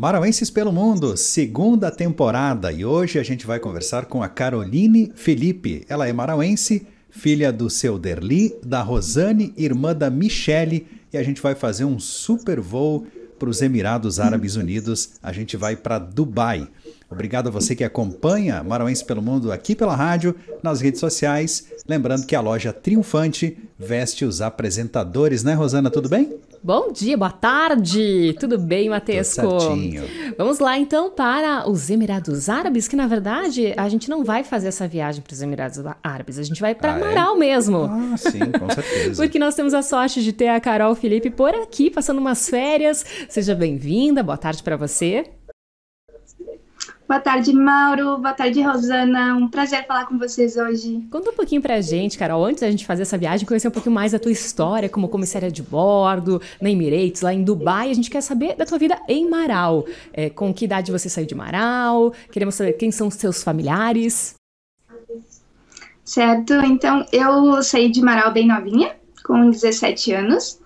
Marauenses pelo Mundo, segunda temporada, e hoje a gente vai conversar com a Caroline Felipe. Ela é marauense, filha do seu Derli, da Rosane, irmã da Michele, e a gente vai fazer um super voo para os Emirados Árabes Unidos. A gente vai para Dubai. Obrigado a você que acompanha Marauense pelo Mundo aqui pela rádio, nas redes sociais. Lembrando que a loja Triunfante veste os apresentadores, né, Rosana? Tudo bem? Bom dia, boa tarde! Tudo bem, Matesco? Tudo certinho. Vamos lá, então, para os Emirados Árabes, que, na verdade, a gente não vai fazer essa viagem para os Emirados Árabes, a gente vai para Marau mesmo. Ah, sim, com certeza. Porque nós temos a sorte de ter a Carol Felipe por aqui, passando umas férias. Seja bem-vinda, boa tarde para você. Boa tarde, Mauro. Boa tarde, Rosana. Um prazer falar com vocês hoje. Conta um pouquinho pra gente, Carol, antes da gente fazer essa viagem, conhecer um pouquinho mais da tua história como comissária de bordo, na Emirates, lá em Dubai. A gente quer saber da tua vida em Marau. Com que idade você saiu de Marau? Queremos saber quem são os seus familiares. Certo. Então, eu saí de Marau bem novinha, com 17 anos.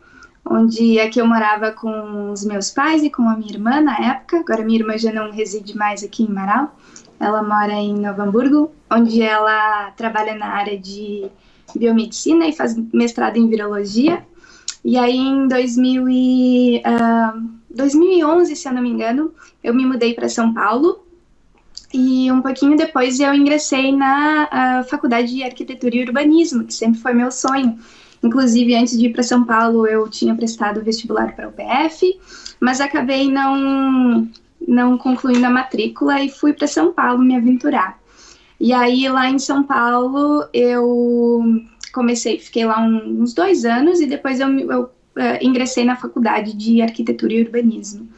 Onde aqui eu morava com os meus pais e com a minha irmã na época. Agora minha irmã já não reside mais aqui em Marau. Ela mora em Novo Hamburgo, onde ela trabalha na área de biomedicina e faz mestrado em virologia. E aí em 2011, se eu não me engano, eu me mudei para São Paulo. E um pouquinho depois eu ingressei na Faculdade de Arquitetura e Urbanismo, que sempre foi meu sonho. Inclusive, antes de ir para São Paulo, eu tinha prestado vestibular para a UPF, mas acabei não concluindo a matrícula e fui para São Paulo me aventurar. E aí, lá em São Paulo, eu fiquei lá uns 2 anos e depois eu ingressei na Faculdade de Arquitetura e Urbanismo.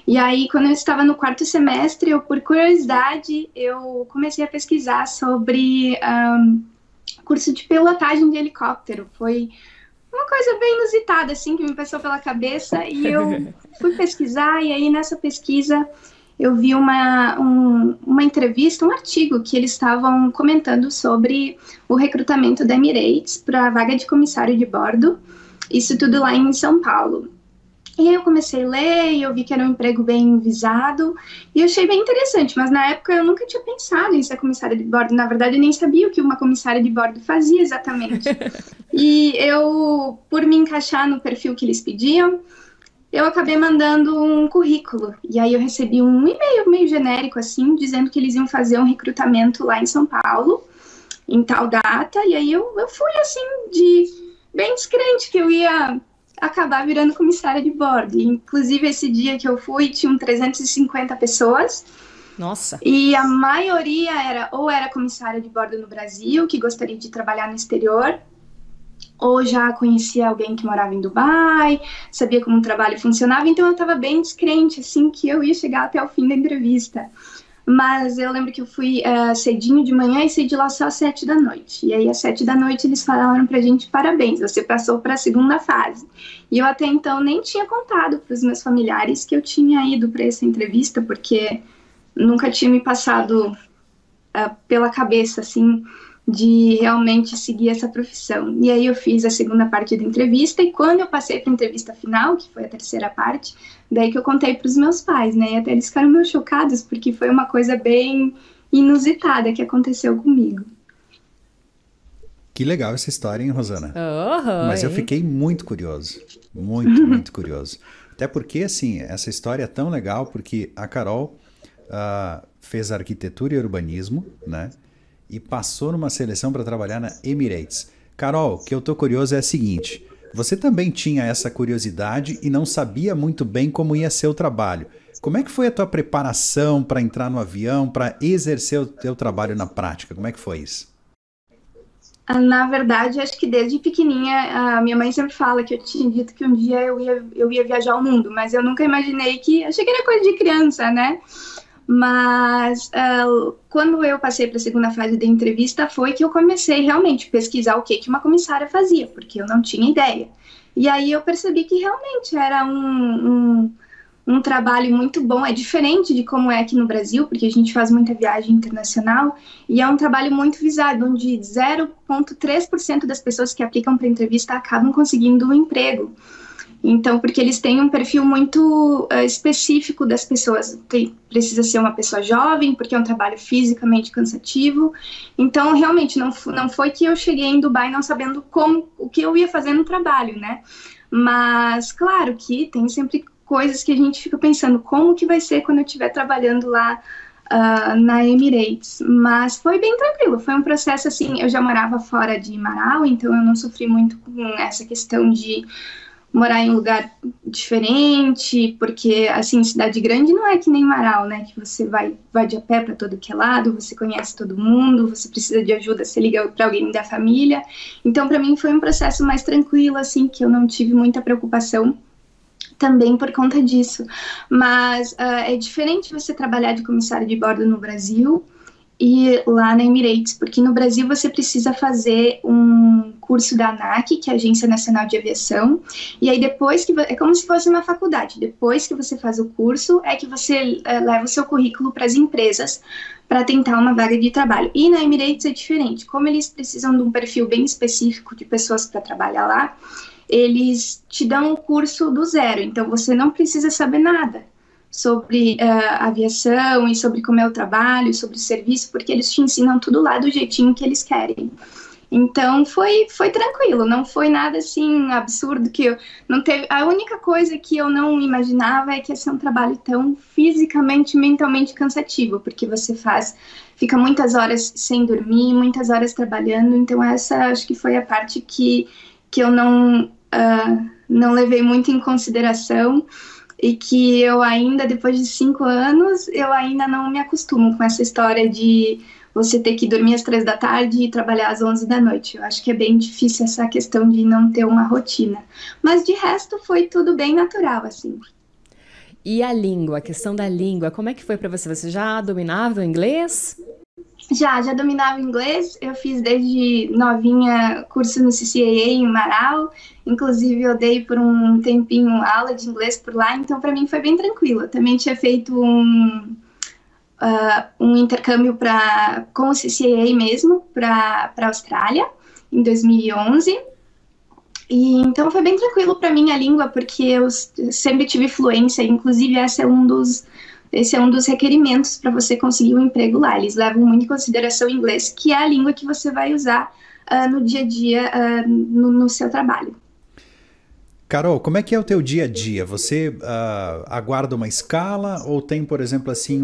E aí, quando eu estava no 4º semestre, por curiosidade, eu comecei a pesquisar sobre curso de pilotagem de helicóptero. Foi uma coisa bem inusitada, assim, que me passou pela cabeça, e eu fui pesquisar, e aí nessa pesquisa eu vi uma entrevista, um artigo que eles estavam comentando sobre o recrutamento da Emirates para a vaga de comissário de bordo, isso tudo lá em São Paulo. E aí eu comecei a ler e eu vi que era um emprego bem visado e eu achei bem interessante, mas na época eu nunca tinha pensado em ser comissária de bordo. Na verdade, eu nem sabia o que uma comissária de bordo fazia exatamente. E eu, por me encaixar no perfil que eles pediam, eu acabei mandando um currículo. E aí eu recebi um e-mail meio genérico, assim, dizendo que eles iam fazer um recrutamento lá em São Paulo, em tal data. E aí eu fui, assim, bem descrente que eu ia acabar virando comissária de bordo. E, inclusive, esse dia que eu fui, tinham 350 pessoas. Nossa! E a maioria era comissária de bordo no Brasil, que gostaria de trabalhar no exterior, ou já conhecia alguém que morava em Dubai, sabia como o trabalho funcionava, então eu estava bem descrente, assim, que eu ia chegar até o fim da entrevista. Mas eu lembro que eu fui cedinho de manhã e saí de lá só às 7 da noite. E aí, às 7 da noite, eles falaram pra gente, parabéns, você passou para a segunda fase. E eu até então nem tinha contado para os meus familiares que eu tinha ido para essa entrevista, porque nunca tinha me passado pela cabeça, assim, de realmente seguir essa profissão. E aí eu fiz a segunda parte da entrevista, e quando eu passei para a entrevista final, que foi a terceira parte, daí que eu contei para os meus pais, né, e até eles ficaram meio chocados, porque foi uma coisa bem inusitada que aconteceu comigo. Que legal essa história, hein, Rosana? Mas eu fiquei muito curioso, muito curioso. Até porque, assim, essa história é tão legal, porque a Carol fez arquitetura e urbanismo, né? E passou numa seleção para trabalhar na Emirates. Carol, o que eu tô curioso é o seguinte, você também tinha essa curiosidade e não sabia muito bem como ia ser o trabalho. Como é que foi a tua preparação para entrar no avião, para exercer o teu trabalho na prática? Como é que foi isso? Na verdade, acho que desde pequenininha, a minha mãe sempre fala que eu tinha dito que um dia eu ia viajar ao mundo, mas eu nunca imaginei achei que era coisa de criança, né? Mas quando eu passei para a segunda fase da entrevista foi que eu comecei realmente a pesquisar o que uma comissária fazia, porque eu não tinha ideia. E aí eu percebi que realmente era um trabalho muito bom, é diferente de como é aqui no Brasil, porque a gente faz muita viagem internacional, e é um trabalho muito visado, onde 0,3% das pessoas que aplicam para a entrevista acabam conseguindo um emprego. Então, porque eles têm um perfil muito específico das pessoas. Precisa ser uma pessoa jovem, porque é um trabalho fisicamente cansativo. Então, realmente, não foi que eu cheguei em Dubai não sabendo o que eu ia fazer no trabalho, né? Mas, claro que tem sempre coisas que a gente fica pensando, como que vai ser quando eu estiver trabalhando lá na Emirates. Mas foi bem tranquilo, foi um processo assim, eu já morava fora de Marau, então eu não sofri muito com essa questão de morar em um lugar diferente, porque, assim, cidade grande não é que nem Marau, né, que você vai de a pé para todo que é lado, você conhece todo mundo, você precisa de ajuda, você liga para alguém da família. Então, para mim, foi um processo mais tranquilo, assim, que eu não tive muita preocupação também por conta disso. Mas é diferente você trabalhar de comissário de bordo no Brasil e lá na Emirates, porque no Brasil você precisa fazer um curso da ANAC, que é a Agência Nacional de Aviação, e aí depois que é como se fosse uma faculdade, depois que você faz o curso é que você leva o seu currículo para as empresas para tentar uma vaga de trabalho. E na Emirates é diferente, como eles precisam de um perfil bem específico de pessoas para trabalhar lá, eles te dão um curso do zero, então você não precisa saber nada sobre aviação e sobre como é o trabalho, sobre o serviço, porque eles te ensinam tudo lá do jeitinho que eles querem. Então foi tranquilo, não foi nada assim absurdo que eu não teve. A única coisa que eu não imaginava é que ia ser um trabalho tão fisicamente, mentalmente cansativo, porque você fica muitas horas sem dormir, muitas horas trabalhando, então essa acho que foi a parte que eu não levei muito em consideração. E que eu ainda, depois de 5 anos, eu ainda não me acostumo com essa história de você ter que dormir às 3 da tarde e trabalhar às 11 da noite. Eu acho que é bem difícil essa questão de não ter uma rotina. Mas de resto foi tudo bem natural, assim. E a língua, a questão da língua, como é que foi para você? Você já dominava o inglês? Já dominava o inglês, eu fiz desde novinha curso no CCAA em Marau, inclusive eu dei por um tempinho aula de inglês por lá, então para mim foi bem tranquilo. Eu também tinha feito um intercâmbio com o CCAA mesmo, para a Austrália, em 2011, e então foi bem tranquilo para mim a língua, porque eu sempre tive fluência, inclusive esse é um dos requerimentos para você conseguir um emprego lá. Eles levam muito em consideração o inglês, que é a língua que você vai usar no dia a dia, no seu trabalho. Carol, como é que é o teu dia a dia? Você aguarda uma escala ou tem, por exemplo, assim,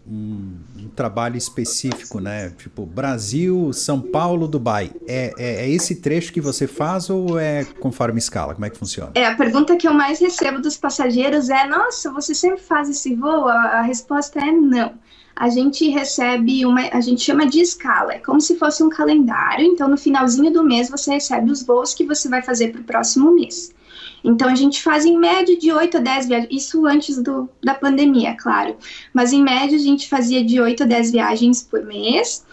um trabalho específico, né? Tipo, Brasil, São Paulo, Dubai. É esse trecho que você faz ou é conforme escala? Como é que funciona? A pergunta que eu mais recebo dos passageiros é: nossa, você sempre faz esse voo? A resposta é não. A gente recebe a gente chama de escala, é como se fosse um calendário, então no finalzinho do mês você recebe os voos que você vai fazer para o próximo mês. Então, a gente faz em média de 8 a 10 viagens, isso antes da pandemia, claro. Mas, em média, a gente fazia de 8 a 10 viagens por mês.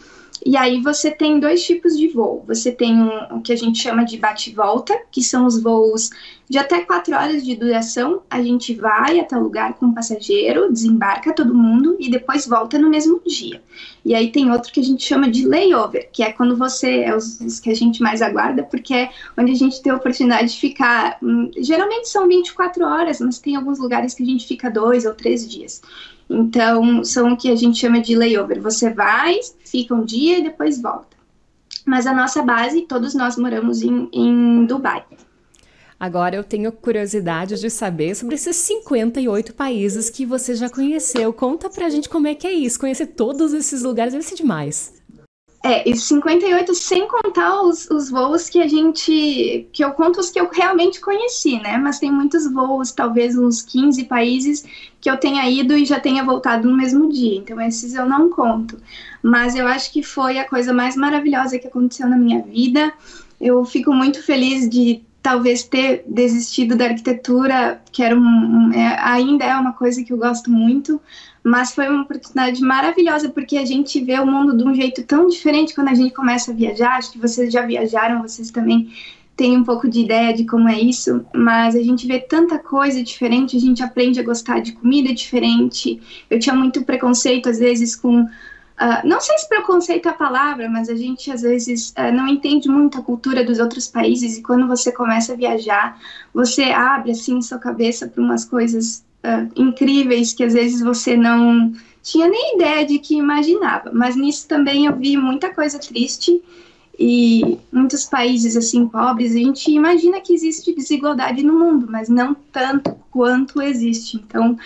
E aí, você tem 2 tipos de voo. Você tem o que a gente chama de bate-volta, que são os voos de até 4 horas de duração. A gente vai até o lugar com o passageiro, desembarca todo mundo e depois volta no mesmo dia. E aí tem outro que a gente chama de layover, que é quando os que a gente mais aguarda, porque é onde a gente tem a oportunidade de ficar, geralmente são 24 horas, mas tem alguns lugares que a gente fica 2 ou 3 dias. Então, são o que a gente chama de layover. Você vai, fica um dia e depois volta. Mas a nossa base, todos nós moramos em Dubai. Agora eu tenho curiosidade de saber sobre esses 58 países que você já conheceu. Conta pra gente como é que é isso, conhecer todos esses lugares, deve ser demais. E 58 sem contar os voos que eu conto os que eu realmente conheci, né? Mas tem muitos voos, talvez uns 15 países que eu tenha ido e já tenha voltado no mesmo dia. Então esses eu não conto. Mas eu acho que foi a coisa mais maravilhosa que aconteceu na minha vida. Eu fico muito feliz de talvez ter desistido da arquitetura, que era ainda é uma coisa que eu gosto muito, mas foi uma oportunidade maravilhosa, porque a gente vê o mundo de um jeito tão diferente quando a gente começa a viajar. Acho que vocês já viajaram, vocês também têm um pouco de ideia de como é isso, mas a gente vê tanta coisa diferente, a gente aprende a gostar de comida diferente. Eu tinha muito preconceito, às vezes, com não sei se preconceito é a palavra, mas a gente às vezes não entende muito a cultura dos outros países, e quando você começa a viajar, você abre assim sua cabeça para umas coisas incríveis que às vezes você não tinha nem ideia de que imaginava. Mas nisso também eu vi muita coisa triste, e muitos países assim pobres, a gente imagina que existe desigualdade no mundo, mas não tanto quanto existe. Então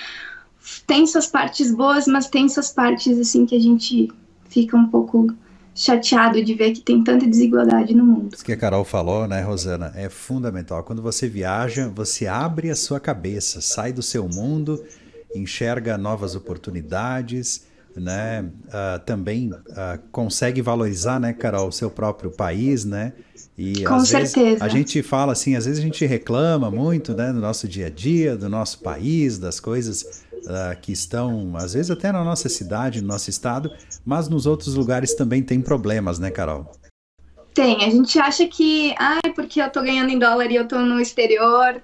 tem suas partes boas, mas tem suas partes assim que a gente fica um pouco chateado de ver que tem tanta desigualdade no mundo. Isso que a Carol falou, né, Rosana, é fundamental. Quando você viaja, você abre a sua cabeça, sai do seu mundo, enxerga novas oportunidades, né? Também consegue valorizar, né, Carol, o seu próprio país, né? E Com às certeza. vezes a gente fala assim, às vezes a gente reclama muito, né, do nosso dia a dia, do nosso país, das coisas que estão, às vezes até na nossa cidade, no nosso estado, mas nos outros lugares também tem problemas, né, Carol? Tem, a gente acha que, porque eu tô ganhando em dólar e eu tô no exterior,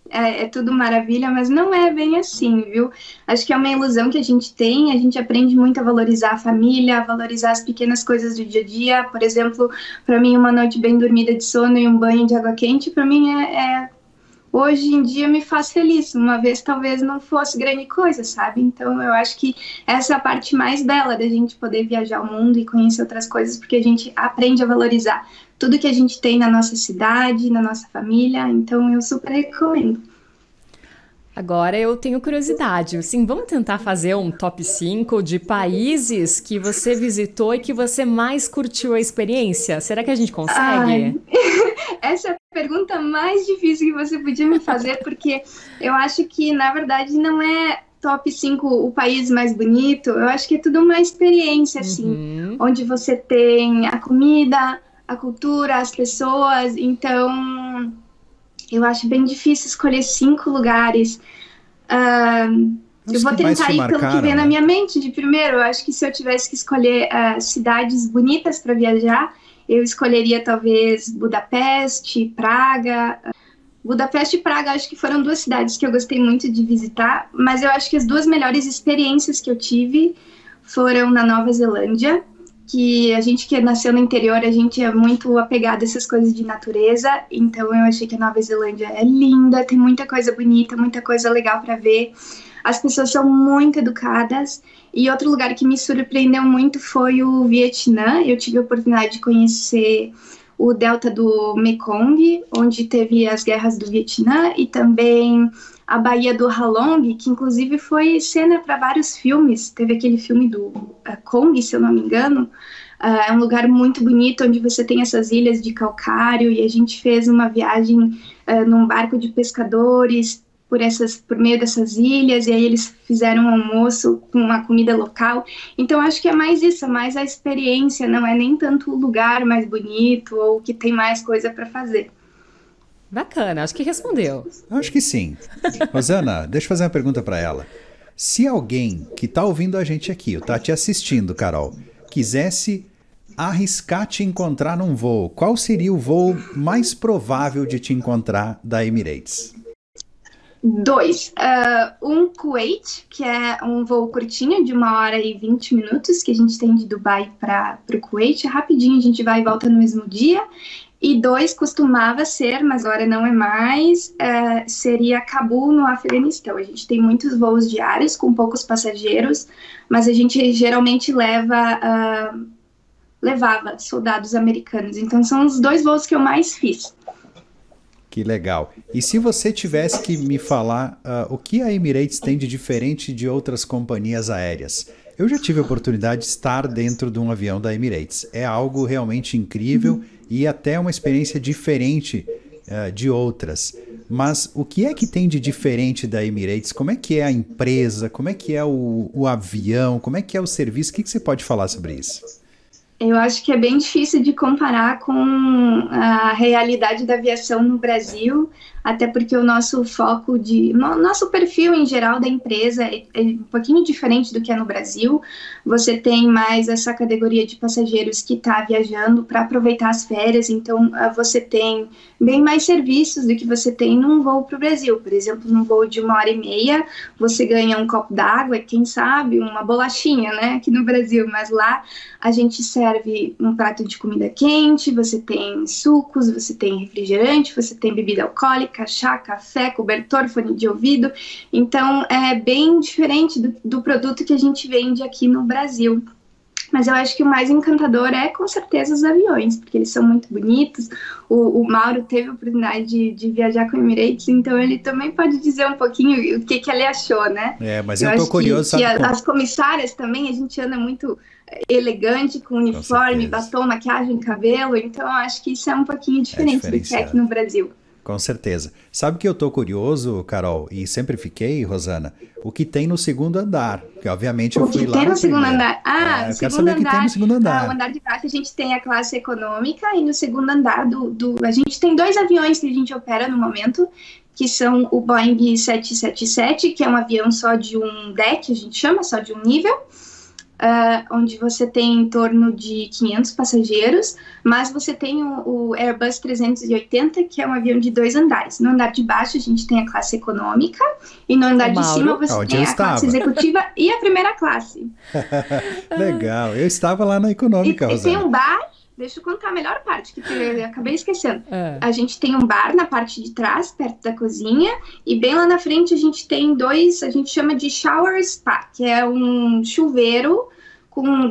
é tudo maravilha, mas não é bem assim, viu? Acho que é uma ilusão que a gente aprende muito a valorizar a família, a valorizar as pequenas coisas do dia a dia. Por exemplo, para mim uma noite bem dormida de sono e um banho de água quente, para mim hoje em dia me faz feliz. Uma vez talvez não fosse grande coisa, sabe? Então eu acho que essa é a parte mais bela da gente poder viajar o mundo e conhecer outras coisas, porque a gente aprende a valorizar tudo que a gente tem na nossa cidade, na nossa família. Então eu super recomendo. Agora eu tenho curiosidade, assim, vamos tentar fazer um top 5 de países que você visitou e que você mais curtiu a experiência? Será que a gente consegue? Essa é a pergunta mais difícil que você podia me fazer, porque eu acho que, na verdade, não é top 5 o país mais bonito. Eu acho que é tudo uma experiência, assim, onde você tem a comida, a cultura, as pessoas. Então eu acho bem difícil escolher 5 lugares. Eu vou tentar ir pelo que vem na minha mente de primeiro. Eu acho que se eu tivesse que escolher cidades bonitas para viajar, eu escolheria talvez Budapeste, Praga. Budapeste e Praga acho que foram 2 cidades que eu gostei muito de visitar, mas eu acho que as 2 melhores experiências que eu tive foram na Nova Zelândia, que a gente que nasceu no interior, a gente é muito apegado a essas coisas de natureza, então eu achei que a Nova Zelândia é linda, tem muita coisa bonita, muita coisa legal para ver, as pessoas são muito educadas. E outro lugar que me surpreendeu muito foi o Vietnã. Eu tive a oportunidade de conhecer o delta do Mekong, onde teve as guerras do Vietnã, e também a Baía do Halong, que inclusive foi cena para vários filmes. Teve aquele filme do Kong, se eu não me engano. É um lugar muito bonito, onde você tem essas ilhas de calcário, e a gente fez uma viagem num barco de pescadores por meio dessas ilhas, e aí eles fizeram um almoço com uma comida local. Então acho que é mais isso, mais a experiência, não é nem tanto o lugar mais bonito ou que tem mais coisa para fazer. Bacana, acho que respondeu. Acho que sim. Rosana, deixa eu fazer uma pergunta para ela. Se alguém que está ouvindo a gente aqui, está te assistindo, Carol, quisesse arriscar te encontrar num voo, qual seria o voo mais provável de te encontrar da Emirates? 2. Um Kuwait, que é um voo curtinho de 1h20, que a gente tem de Dubai para o Kuwait. Rapidinho, a gente vai e volta no mesmo dia. E 2, costumava ser, mas agora não é mais, seria Cabul, no Afeganistão. A gente tem muitos voos diários com poucos passageiros, mas a gente geralmente levava soldados americanos. Então são os 2 voos que eu mais fiz. Que legal. E se você tivesse que me falar o que a Emirates tem de diferente de outras companhias aéreas? Eu já tive a oportunidade de estar dentro de um avião da Emirates. É algo realmente incrível e até uma experiência diferente de outras. Mas o que é que tem de diferente da Emirates? Como é que é a empresa? Como é que é o avião? Como é que é o serviço? O que você pode falar sobre isso? Eu acho que é bem difícil de comparar com a realidade da aviação no Brasil. até porque o nosso foco nosso perfil em geral da empresa é um pouquinho diferente do que é no Brasil. Você tem mais essa categoria de passageiros que está viajando para aproveitar as férias, então você tem bem mais serviços do que você tem num voo para o Brasil. Por exemplo, num voo de 1h30, você ganha um copo d'água, quem sabe uma bolachinha, né, aqui no Brasil, mas lá a gente serve um prato de comida quente, você tem sucos, você tem refrigerante, você tem bebida alcoólica, chá, café, cobertor, fone de ouvido. Então é bem diferente do produto que a gente vende aqui no Brasil. Mas eu acho que o mais encantador é, com certeza, os aviões, porque eles são muito bonitos. O Mauro teve a oportunidade de viajar com o Emirates, então ele também pode dizer um pouquinho o que ele achou, né? Mas eu tô curioso, sabe? As comissárias também, a gente anda muito elegante, com uniforme, batom, maquiagem, cabelo, então eu acho que isso é um pouquinho diferente do que é aqui no Brasil. Com certeza. Sabe que eu tô curioso, Carol, e sempre fiquei, Rosana, o que tem no segundo andar, porque obviamente eu fui lá no primeiro. O que tem no segundo andar? Eu quero saber o que tem no segundo andar. O andar de baixo a gente tem a classe econômica e no segundo andar a gente tem 2 aviões que a gente opera no momento, que são o Boeing 777, que é um avião só de um deck, a gente chama, só de um nível, onde você tem em torno de 500 passageiros, mas você tem o Airbus 380, que é um avião de 2 andares. No andar de baixo a gente tem a classe econômica e no andar de cima você tem a classe executiva e a primeira classe. Legal, eu estava lá na econômica, Rosana. E tem um bar. Deixa eu contar a melhor parte, que eu acabei esquecendo. A gente tem um bar na parte de trás, perto da cozinha, e bem lá na frente a gente tem 2, a gente chama de shower spa, que é um chuveiro com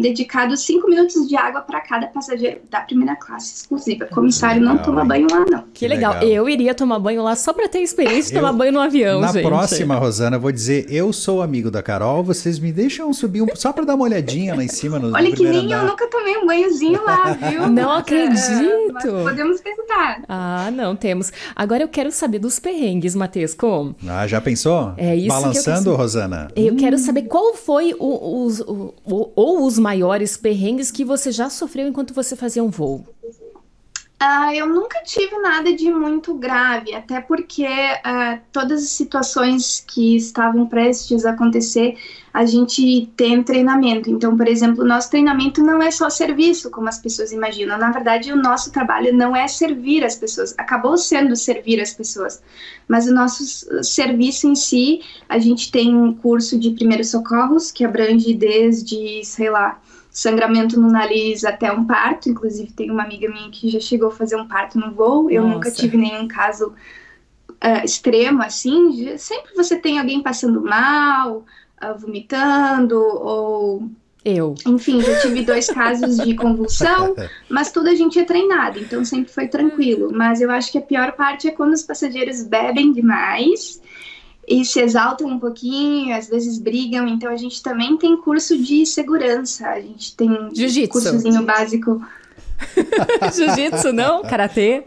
dedicado 5 minutos de água para cada passageiro da primeira classe exclusiva. O comissário não toma banho lá, não. Que legal. Eu iria tomar banho lá só para ter a experiência de tomar banho no avião, gente. Na próxima, Rosana, eu vou dizer, eu sou amigo da Carol, vocês me deixam subir só para dar uma olhadinha lá em cima no Olha, no que nem andar. Eu nunca tomei um banhozinho lá, viu? Não acredito. Mas podemos perguntar. Não temos. Agora eu quero saber dos perrengues, Matesco. Já pensou? É isso. Balançando, Rosana? Eu quero saber qual foi os maiores perrengues que você já sofreu enquanto você fazia um voo. Eu nunca tive nada de muito grave, até porque todas as situações que estavam prestes a acontecer, a gente tem treinamento. Então, por exemplo, o nosso treinamento não é só serviço, como as pessoas imaginam. Na verdade, o nosso trabalho não é servir as pessoas, acabou sendo servir as pessoas. Mas o nosso serviço em si, a gente tem um curso de primeiros socorros, que abrange desde, sangramento no nariz até um parto. Inclusive tem uma amiga minha que já chegou a fazer um parto no voo. Eu nunca tive nenhum caso extremo assim. Sempre você tem alguém passando mal, vomitando ou... Enfim, já tive 2 casos de convulsão, mas tudo a gente é treinado, então sempre foi tranquilo. Mas eu acho que a pior parte é quando os passageiros bebem demais e se exaltam um pouquinho, às vezes brigam. Então a gente também tem curso de segurança, a gente tem cursozinho básico. Jiu-jitsu, não? Karatê?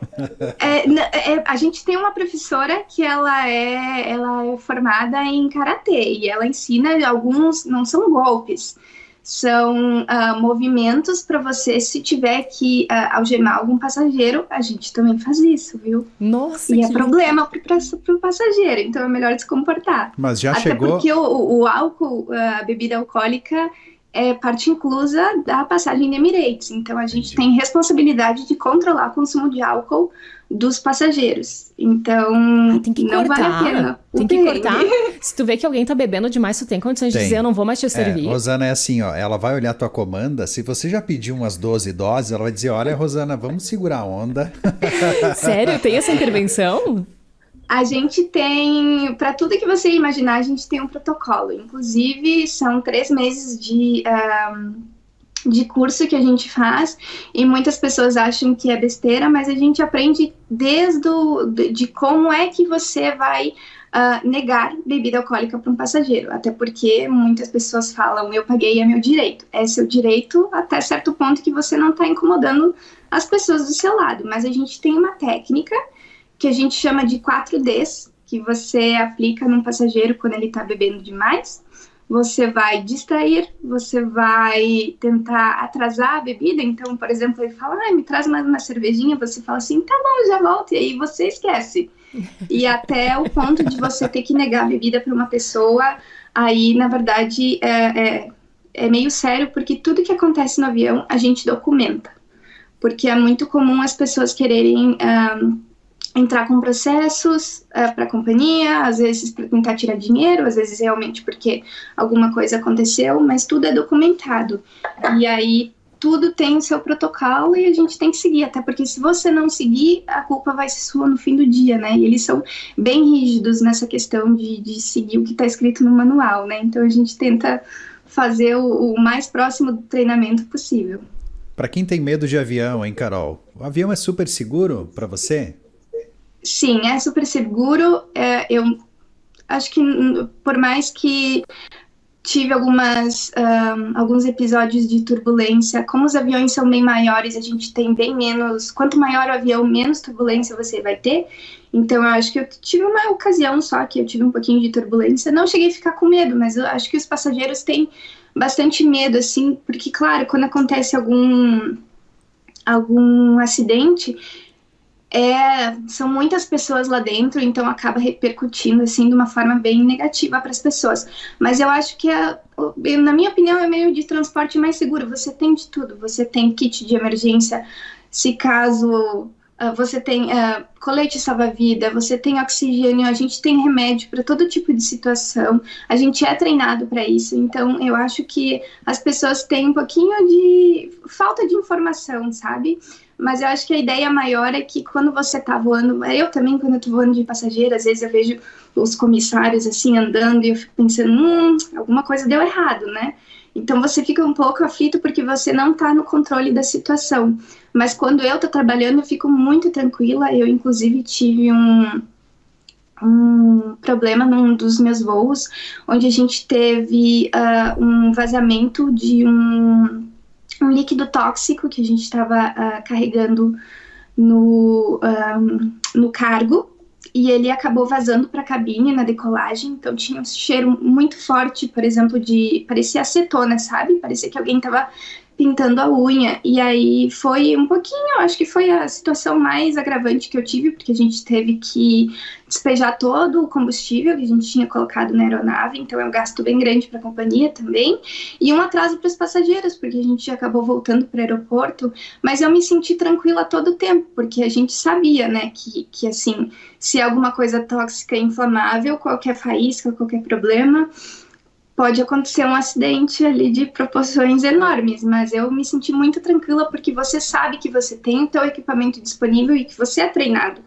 A gente tem uma professora que ela é formada em karatê e ela ensina alguns, não são golpes, são movimentos para você, se tiver que algemar algum passageiro, a gente também faz isso, viu? Nossa, e é problema pro passageiro, então é melhor se comportar. Mas já Até chegou... porque o álcool, a bebida alcoólica, é parte inclusa da passagem de Emirates, então a gente tem responsabilidade de controlar o consumo de álcool dos passageiros. Então, tem que não cortar. Vale a pena. Tem que cortar. Se tu vê que alguém tá bebendo demais, tu tem condições de dizer, eu não vou mais te servir. Rosana, é assim, ela vai olhar a tua comanda, se você já pediu umas 12 doses, ela vai dizer, olha, Rosana, vamos segurar a onda. Sério? Tem essa intervenção? A gente tem, para tudo que você imaginar, a gente tem um protocolo. Inclusive, são 3 meses de curso que a gente faz, e muitas pessoas acham que é besteira, mas a gente aprende de como é que você vai negar bebida alcoólica para um passageiro, até porque muitas pessoas falam, eu paguei, é meu direito. É seu direito até certo ponto que você não está incomodando as pessoas do seu lado, mas a gente tem uma técnica que a gente chama de 4Ds, que você aplica num passageiro quando ele está bebendo demais. você vai distrair, você vai tentar atrasar a bebida. Então, por exemplo, ele fala, me traz mais uma cervejinha, você fala assim, tá bom, eu já volto, e aí você esquece. E até o ponto de você ter que negar a bebida para uma pessoa, aí, na verdade, é meio sério, porque tudo que acontece no avião, a gente documenta. Porque é muito comum as pessoas quererem entrar com processos para a companhia, às vezes para tentar tirar dinheiro, às vezes realmente porque alguma coisa aconteceu, mas tudo é documentado. E aí tudo tem o seu protocolo e a gente tem que seguir, até porque se você não seguir, a culpa vai ser sua no fim do dia, né? E eles são bem rígidos nessa questão de seguir o que está escrito no manual, né? Então a gente tenta fazer o mais próximo do treinamento possível. Para quem tem medo de avião, hein, Carol? O avião é super seguro para você? Sim, é super seguro. Eu acho que, por mais que tive alguns episódios de turbulência, como os aviões são bem maiores, a gente tem bem menos. Quanto maior o avião, menos turbulência você vai ter. Então, eu acho que eu tive uma ocasião só que eu tive um pouquinho de turbulência. Não cheguei a ficar com medo, mas eu acho que os passageiros têm bastante medo, assim, porque, claro, quando acontece algum acidente, são muitas pessoas lá dentro, então acaba repercutindo, assim, de uma forma bem negativa para as pessoas. Mas eu acho que, na minha opinião, é meio de transporte mais seguro. Você tem de tudo, você tem kit de emergência, se caso... você tem colete salva-vida, você tem oxigênio, a gente tem remédio para todo tipo de situação, a gente é treinado para isso, então eu acho que as pessoas têm um pouquinho de falta de informação, sabe? Mas eu acho que a ideia maior é que quando você tá voando, eu também quando eu tô voando de passageiro, às vezes eu vejo os comissários assim andando e eu fico pensando, alguma coisa deu errado, né? Então você fica um pouco aflito porque você não está no controle da situação. Mas quando eu estou trabalhando, eu fico muito tranquila. Eu, inclusive, tive um problema num dos meus voos, onde a gente teve um vazamento de um líquido tóxico que a gente estava carregando no cargo. E ele acabou vazando para a cabine na decolagem, então tinha um cheiro muito forte, por exemplo, parecia acetona, sabe? Parecia que alguém estava pintando a unha. E aí foi um pouquinho, acho que foi a situação mais agravante que eu tive, porque a gente teve que despejar todo o combustível que a gente tinha colocado na aeronave, então é um gasto bem grande para a companhia também, e um atraso para os passageiros, porque a gente acabou voltando para o aeroporto, mas eu me senti tranquila todo o tempo, porque a gente sabia, né, que assim, se alguma coisa tóxica e inflamável, qualquer faísca, qualquer problema, pode acontecer um acidente ali de proporções enormes, mas eu me senti muito tranquila porque você sabe que você tem o teu equipamento disponível e que você é treinado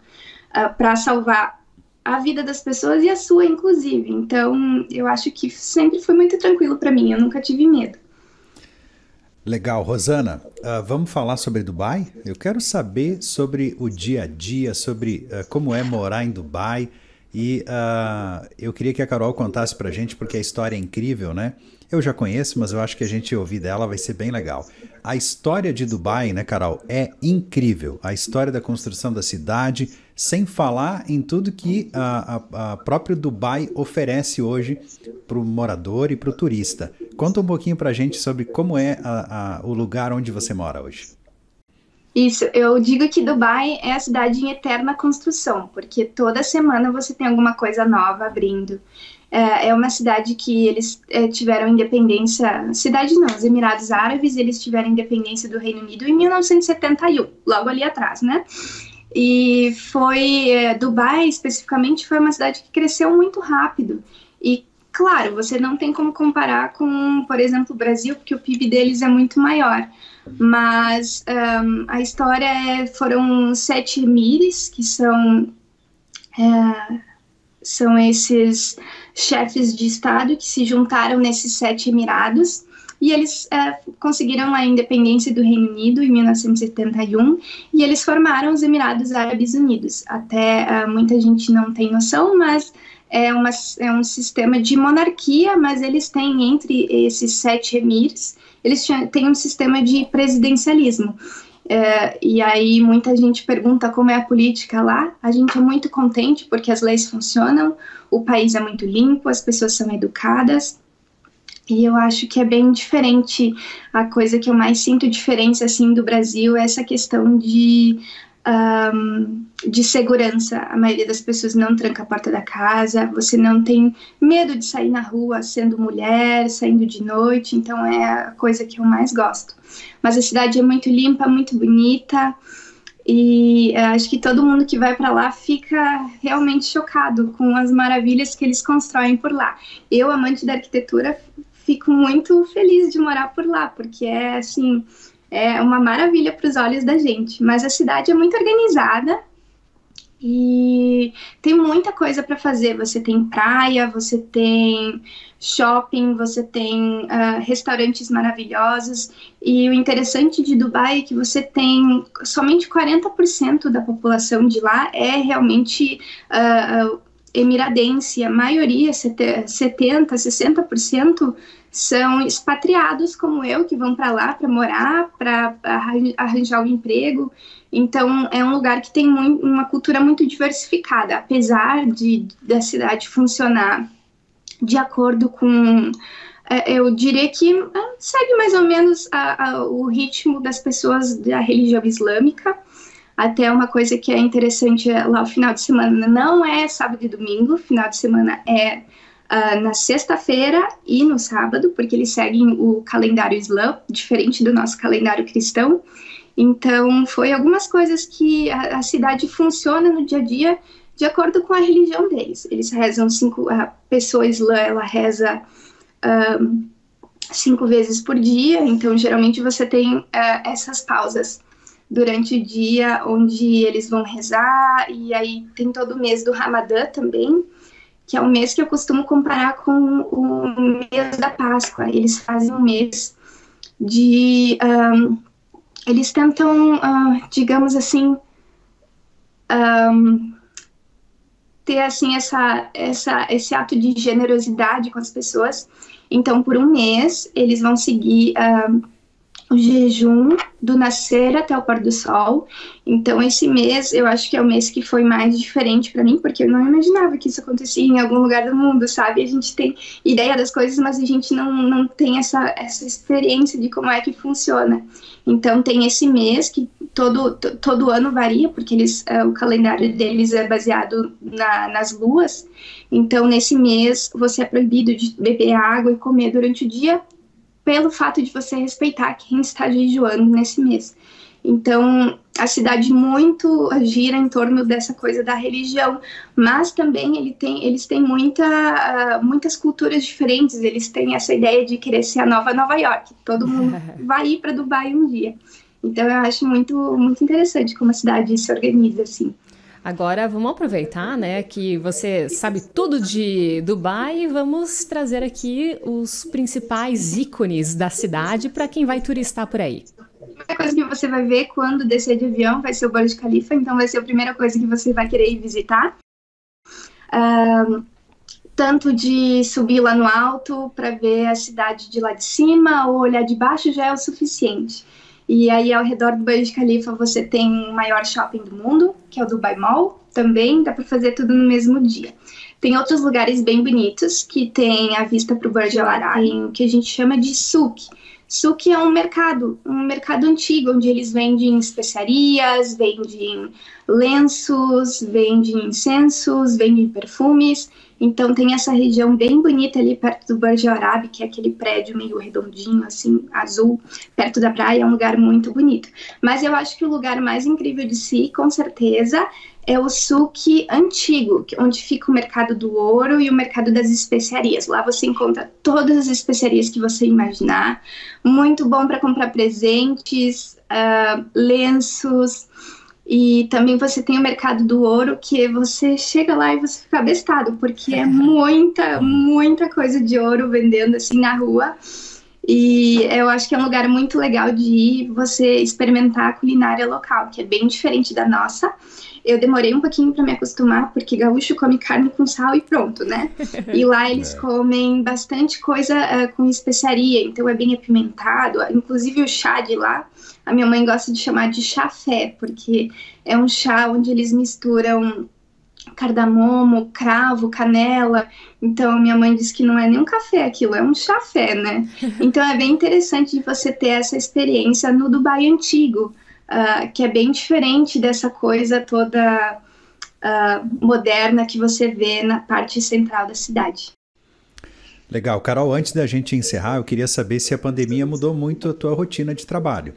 para salvar a vida das pessoas e a sua, inclusive. Então, eu acho que sempre foi muito tranquilo para mim, eu nunca tive medo. Legal. Rosana, vamos falar sobre Dubai? Eu quero saber sobre o dia a dia, sobre como é morar em Dubai. E eu queria que a Carol contasse pra gente, porque a história é incrível, né? Eu já conheço, mas eu acho que a gente ouvir dela vai ser bem legal. A história de Dubai, né, Carol, é incrível. A história da construção da cidade, sem falar em tudo que a própria Dubai oferece hoje para o morador e para o turista. Conta um pouquinho pra gente sobre como é o lugar onde você mora hoje. Isso, eu digo que Dubai é a cidade em eterna construção, porque toda semana você tem alguma coisa nova abrindo. É uma cidade que eles tiveram independência, cidade não, os Emirados Árabes, eles tiveram independência do Reino Unido em 1971, logo ali atrás, né? E Dubai, especificamente, foi uma cidade que cresceu muito rápido. E, claro, você não tem como comparar com, por exemplo, o Brasil, porque o PIB deles é muito maior. Mas a história foram 7 emires, que são esses chefes de Estado que se juntaram nesses 7 emirados, e eles conseguiram a independência do Reino Unido em 1971, e eles formaram os Emirados Árabes Unidos. Até muita gente não tem noção, mas é um sistema de monarquia, mas eles têm, entre esses 7 emires, eles têm um sistema de presidencialismo. E aí muita gente pergunta como é a política lá. A gente é muito contente porque as leis funcionam, o país é muito limpo, as pessoas são educadas, E eu acho que é bem diferente. A coisa que eu mais sinto diferença, assim, do Brasil é essa questão de segurança. A maioria das pessoas não tranca a porta da casa, você não tem medo de sair na rua sendo mulher, saindo de noite, então é a coisa que eu mais gosto. Mas a cidade é muito limpa, muito bonita, e acho que todo mundo que vai para lá fica realmente chocado com as maravilhas que eles constroem por lá. Eu, amante da arquitetura, fico muito feliz de morar por lá, porque é assim, é uma maravilha para os olhos da gente. Mas a cidade é muito organizada e tem muita coisa para fazer. Você tem praia, você tem shopping, você tem restaurantes maravilhosos. E o interessante de Dubai é que você tem somente 40% da população de lá é realmente emiradense. A maioria, 70%, 60%, são expatriados como eu, que vão para lá para morar, para arranjar um emprego. Então, é um lugar que tem uma cultura muito diversificada, apesar da cidade funcionar de acordo com... eu diria que segue mais ou menos o ritmo das pessoas da religião islâmica. Até uma coisa que é interessante lá, o final de semana não é sábado e domingo, final de semana é na sexta-feira e no sábado, porque eles seguem o calendário islã, diferente do nosso calendário cristão. Então, foi algumas coisas que a cidade funciona no dia a dia de acordo com a religião deles. Eles rezam a pessoa islã, ela reza 5 vezes por dia, então geralmente você tem essas pausas durante o dia onde eles vão rezar, e aí tem todo o mês do Ramadã também, que é um mês que eu costumo comparar com o mês da Páscoa. Eles fazem um mês de... eles tentam, digamos assim, ter assim, esse ato de generosidade com as pessoas. Então, por um mês, eles vão seguir o jejum do nascer até o pôr do sol. Então, esse mês, eu acho que é o mês que foi mais diferente para mim, porque eu não imaginava que isso acontecia em algum lugar do mundo, sabe? A gente tem ideia das coisas, mas a gente não tem essa experiência de como é que funciona. Então, tem esse mês que todo ano varia, porque o calendário deles é baseado nas luas. Então, nesse mês, você é proibido de beber água e comer durante o dia, pelo fato de você respeitar quem está jejuando nesse mês. Então, a cidade muito gira em torno dessa coisa da religião, mas também eles têm muitas culturas diferentes. Eles têm essa ideia de querer ser a nova Nova York. Todo mundo vai ir para Dubai um dia. Então, eu acho muito, muito interessante como a cidade se organiza, assim. Agora, vamos aproveitar, né, que você sabe tudo de Dubai e vamos trazer aqui os principais ícones da cidade para quem vai turistar por aí. A primeira coisa que você vai ver quando descer de avião vai ser o Burj Khalifa, então vai ser a primeira coisa que você vai querer ir visitar. Tanto de subir lá no alto para ver a cidade de lá de cima ou olhar de baixo já é o suficiente. E aí, ao redor do Burj Khalifa, você tem o maior shopping do mundo, que é o Dubai Mall. Também dá para fazer tudo no mesmo dia. Tem outros lugares bem bonitos, que tem a vista para o Burj Al Arab, que a gente chama de souk. Souk é um mercado antigo, onde eles vendem especiarias, vendem lenços, vendem incensos, vendem perfumes. Então tem essa região bem bonita ali perto do Burj Al Arab, que é aquele prédio meio redondinho, assim, azul, perto da praia, é um lugar muito bonito. Mas eu acho que o lugar mais incrível de si, com certeza, é o souk antigo, onde fica o mercado do ouro e o mercado das especiarias. Lá você encontra todas as especiarias que você imaginar. Muito bom para comprar presentes, lenços. E também você tem o mercado do ouro, que você chega lá e você fica abestado, porque é muita coisa de ouro vendendo assim na rua. E eu acho que é um lugar muito legal de ir você experimentar a culinária local, que é bem diferente da nossa. Eu demorei um pouquinho para me acostumar, porque gaúcho come carne com sal e pronto, né? E lá eles comem bastante coisa com especiaria, então é bem apimentado. Inclusive o chá de lá, a minha mãe gosta de chamar de chafé, porque é um chá onde eles misturam cardamomo, cravo, canela. Então, minha mãe disse que não é nem um café aquilo, é um chafé, né? Então, é bem interessante de você ter essa experiência no Dubai antigo, que é bem diferente dessa coisa toda moderna que você vê na parte central da cidade. Legal. Carol, antes da gente encerrar, eu queria saber se a pandemia mudou muito a tua rotina de trabalho.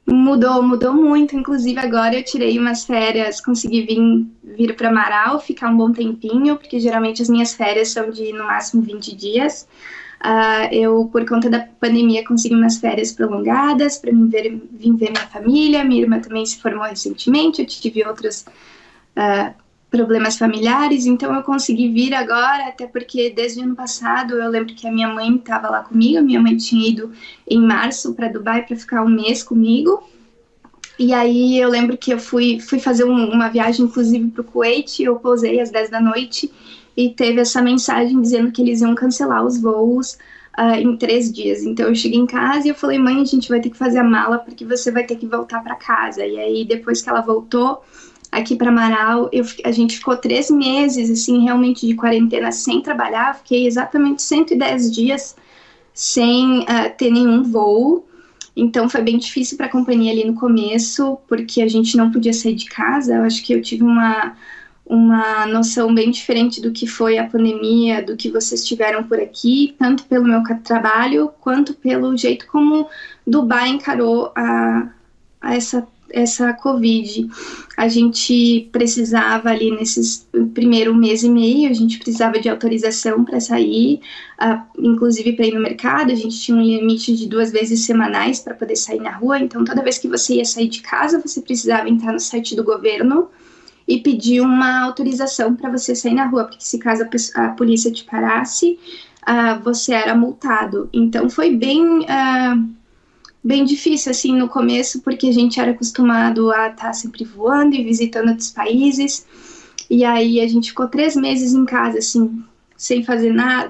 Mudou muito. Inclusive, agora eu tirei umas férias, consegui vir para Marau, ficar um bom tempinho, porque geralmente as minhas férias são de, no máximo, 20 dias. Eu, por conta da pandemia, consegui umas férias prolongadas para vim ver minha família. Minha irmã também se formou recentemente, eu tive outros problemas familiares, então eu consegui vir agora, até porque desde o ano passado eu lembro que a minha mãe estava lá comigo. Minha mãe tinha ido em março para Dubai para ficar um mês comigo, e aí eu lembro que eu fui fazer uma viagem, inclusive, para o Kuwait. Eu pousei às 10 da noite e teve essa mensagem dizendo que eles iam cancelar os voos em 3 dias. Então eu cheguei em casa e eu falei: mãe, a gente vai ter que fazer a mala porque você vai ter que voltar para casa. E aí, depois que ela voltou aqui para Marau, a gente ficou 3 meses, assim, realmente de quarentena, sem trabalhar. Fiquei exatamente 110 dias sem ter nenhum voo. Então foi bem difícil para a companhia ali no começo, porque a gente não podia sair de casa. Eu acho que eu tive uma noção bem diferente do que foi a pandemia, do que vocês tiveram por aqui, tanto pelo meu trabalho, quanto pelo jeito como Dubai encarou essa Covid. A gente precisava ali nesses primeiro mês e meio, a gente precisava de autorização para sair, inclusive para ir no mercado. A gente tinha um limite de 2 vezes semanais para poder sair na rua. Então, toda vez que você ia sair de casa, você precisava entrar no site do governo e pedir uma autorização para você sair na rua, porque se caso a polícia te parasse, você era multado. Então, foi bem difícil, assim, no começo, porque a gente era acostumado a estar sempre voando e visitando outros países, e aí a gente ficou 3 meses em casa, assim, sem fazer nada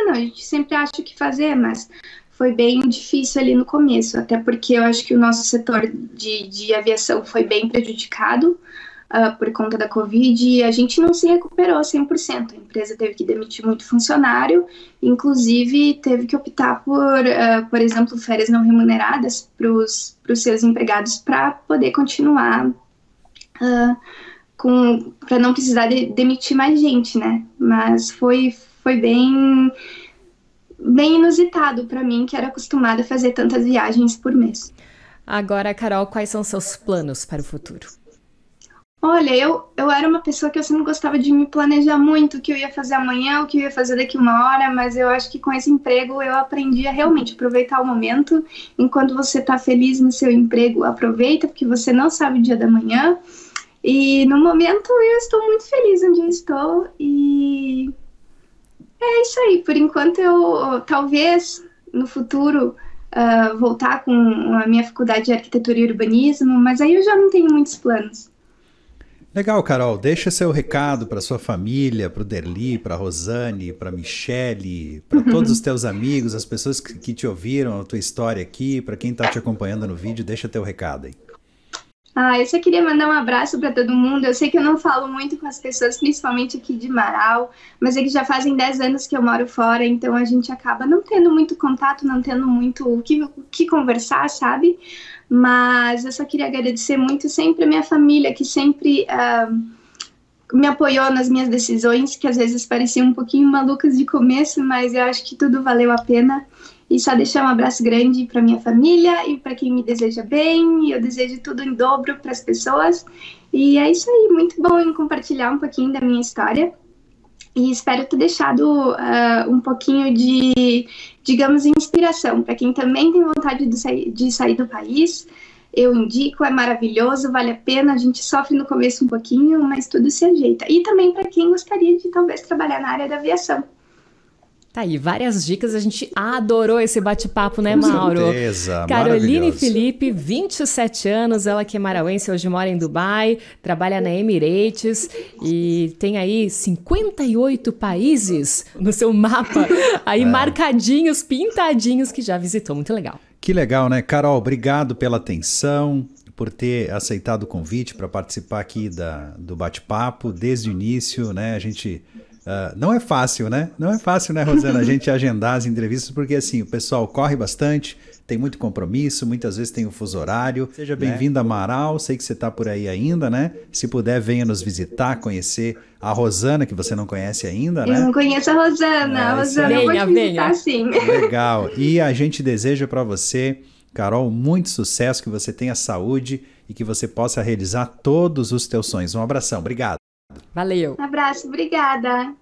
não, a gente sempre acha o que fazer, mas foi bem difícil ali no começo, até porque eu acho que o nosso setor de aviação foi bem prejudicado por conta da Covid, e a gente não se recuperou 100%. A empresa teve que demitir muito funcionário, inclusive teve que optar por exemplo, férias não remuneradas para os seus empregados para poder continuar para não precisar demitir mais gente, né? Mas foi bem inusitado para mim, que era acostumada a fazer tantas viagens por mês. Agora, Carol, quais são seus planos para o futuro? Olha, eu era uma pessoa que eu sempre gostava de me planejar muito o que eu ia fazer amanhã, o que eu ia fazer daqui 1 hora, mas eu acho que com esse emprego eu aprendi a realmente aproveitar o momento. Enquanto você está feliz no seu emprego, aproveita, porque você não sabe o dia da manhã. E no momento eu estou muito feliz onde eu estou, e é isso aí. Por enquanto eu, talvez no futuro, voltar com a minha faculdade de arquitetura e urbanismo, mas aí eu já não tenho muitos planos. Legal, Carol. Deixa seu recado para sua família, para o Derli, para a Rosane, para a Michele, para todos os teus amigos, as pessoas que te ouviram a tua história aqui, para quem está te acompanhando no vídeo, deixa teu recado aí. Eu só queria mandar um abraço para todo mundo. Eu sei que eu não falo muito com as pessoas, principalmente aqui de Marau, mas é que já fazem 10 anos que eu moro fora, então a gente acaba não tendo muito contato, não tendo muito o que conversar, sabe? Mas eu só queria agradecer muito sempre a minha família, que sempre me apoiou nas minhas decisões, que às vezes pareciam um pouquinho malucas de começo, mas eu acho que tudo valeu a pena. E só deixar um abraço grande para minha família e para quem me deseja bem. E eu desejo tudo em dobro para as pessoas. E é isso aí, muito bom em compartilhar um pouquinho da minha história. E espero ter deixado um pouquinho de, digamos, inspiração para quem também tem vontade de sair do país. Eu indico, é maravilhoso, vale a pena. A gente sofre no começo um pouquinho, mas tudo se ajeita. E também para quem gostaria de talvez trabalhar na área da aviação. Tá aí, várias dicas. A gente adorou esse bate-papo, né, Mauro? Com certeza, Caroline Felipe, 27 anos, ela que é marauense, hoje mora em Dubai, trabalha na Emirates e tem aí 58 países no seu mapa, aí marcadinhos, pintadinhos, que já visitou. Muito legal. Que legal, né? Carol, obrigado pela atenção, por ter aceitado o convite para participar aqui do bate-papo desde o início, né? A gente... não é fácil, né? Não é fácil, né, Rosana, a gente agendar as entrevistas, porque assim, o pessoal corre bastante, tem muito compromisso, muitas vezes tem o fuso horário. Seja bem-vindo a Marau, sei que você está por aí ainda, né? Se puder, venha nos visitar, conhecer a Rosana, que você não conhece ainda, né? Eu não conheço a Rosana. A Rosana eu vou te visitar, sim. Legal. E a gente deseja para você, Carol, muito sucesso, que você tenha saúde e que você possa realizar todos os teus sonhos. Um abração. Obrigado. Valeu. Um abraço. Obrigada.